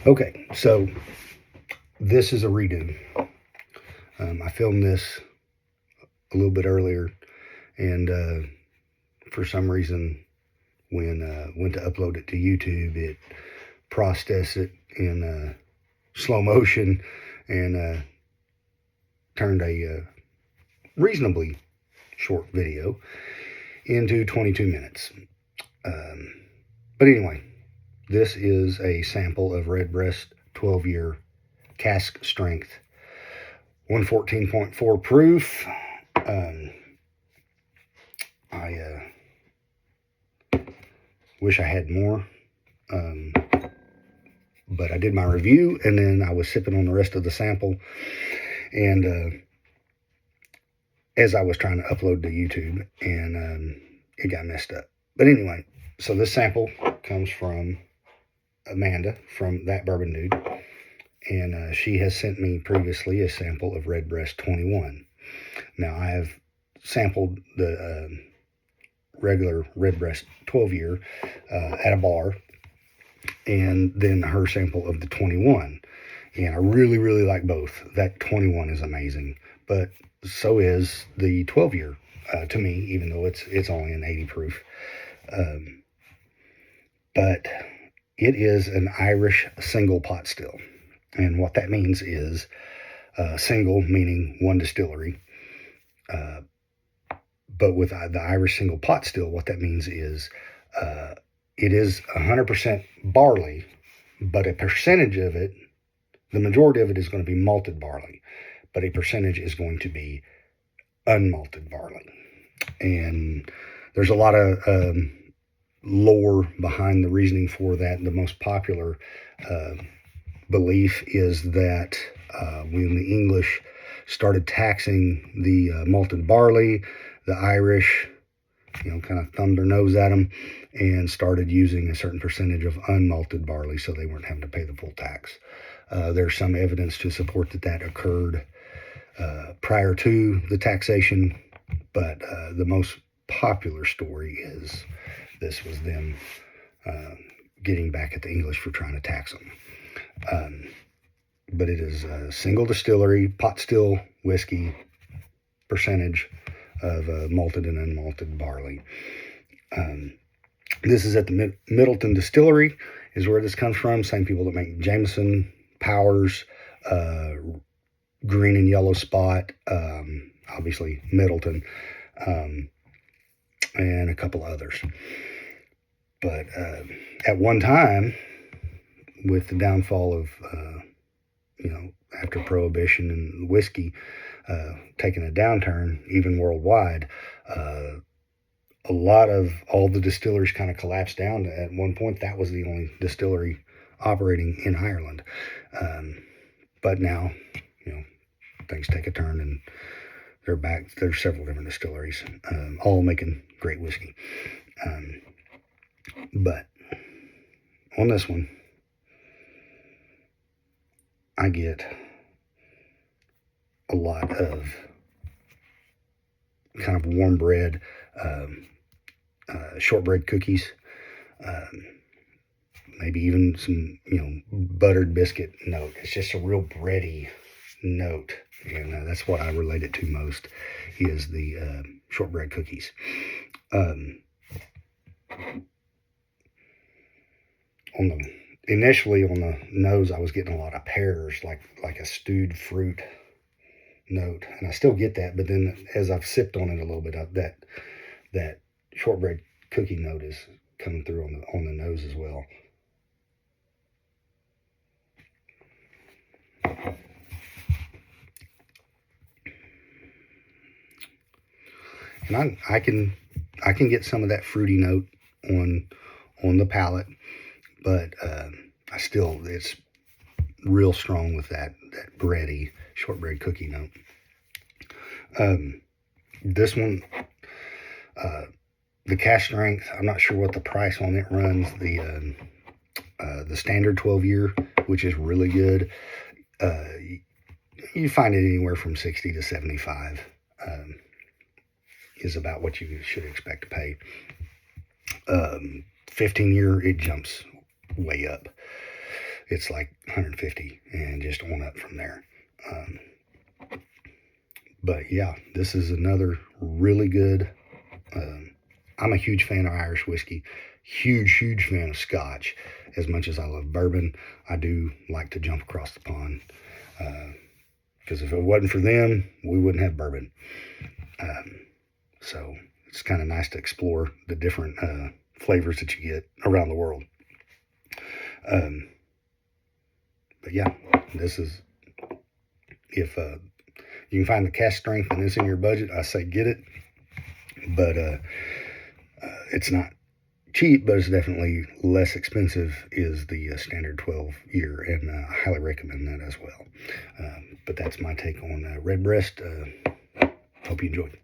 Okay, so this is a redo. I filmed this a little bit earlier, and for some reason, when went to upload it to YouTube, it processed it in slow motion and turned a reasonably short video into 22 minutes. But anyway, this is a sample of Redbreast 12-year cask strength, 114.4 proof. I wish I had more, but I did my review, and then I was sipping on the rest of the sample, and as I was trying to upload to YouTube, and it got messed up. But anyway, so this sample comes from Amanda from That Bourbon Dude, and she has sent me previously a sample of Redbreast 21. Now, I have sampled the regular Redbreast 12-year at a bar, and then her sample of the 21. And I really, really like both. That 21 is amazing, but so is the 12-year to me, even though it's only an 80 proof. But it is an Irish single pot still. And what that means is single, meaning one distillery. But with the Irish single pot still, what that means is it is 100% barley, but a percentage of it, the majority of it is going to be malted barley, but a percentage is going to be unmalted barley. And there's a lot of lore behind the reasoning for that. The most popular belief is that when the English started taxing the malted barley, the Irish, kind of thumbed their nose at them and started using a certain percentage of unmalted barley, so they weren't having to pay the full tax. There's some evidence to support that occurred prior to the taxation, but the most popular story is this was them getting back at the English for trying to tax them. But it is a single distillery, pot still whiskey, percentage of malted and unmalted barley. This is at the Middleton distillery, is where this comes from. Same people that make Jameson, Powers, Green and Yellow Spot, obviously Middleton, and a couple others. But at one time, with the downfall of, after Prohibition and whiskey taking a downturn, even worldwide, a lot of all the distilleries kind of collapsed down. At one point, that was the only distillery operating in Ireland. But now, things take a turn and they're back. There's several different distilleries, all making great whiskey. But on this one, I get a lot of kind of warm bread, shortbread cookies, maybe even some, buttered biscuit note. It's just a real bready note, and that's what I relate it to most, is the shortbread cookies. Initially on the nose, I was getting a lot of pears, like a stewed fruit note, and I still get that. But then as I've sipped on it a little bit, that shortbread cookie note is coming through on the nose as well. And I can get some of that fruity note on the palate, but it's real strong with that bready shortbread cookie note. This one, the cask strength, I'm not sure what the price on it runs. The standard 12-year, which is really good, you find it anywhere from 60 to 75 is about what you should expect to pay. 15-year, it jumps way up. it's like 150 and just on up from there. But yeah, this is another really good. I'm a huge fan of Irish whiskey, huge fan of Scotch. As much as I love bourbon, I do like to jump across the pond, because if it wasn't for them, we wouldn't have bourbon. So it's kind of nice to explore the different flavors that you get around the world. But yeah, this is, if you can find the cask strength and it's in your budget, I say get it. But it's not cheap, but it's definitely less expensive is the standard 12-year, and I highly recommend that as well. But that's my take on Redbreast. Hope you enjoyed.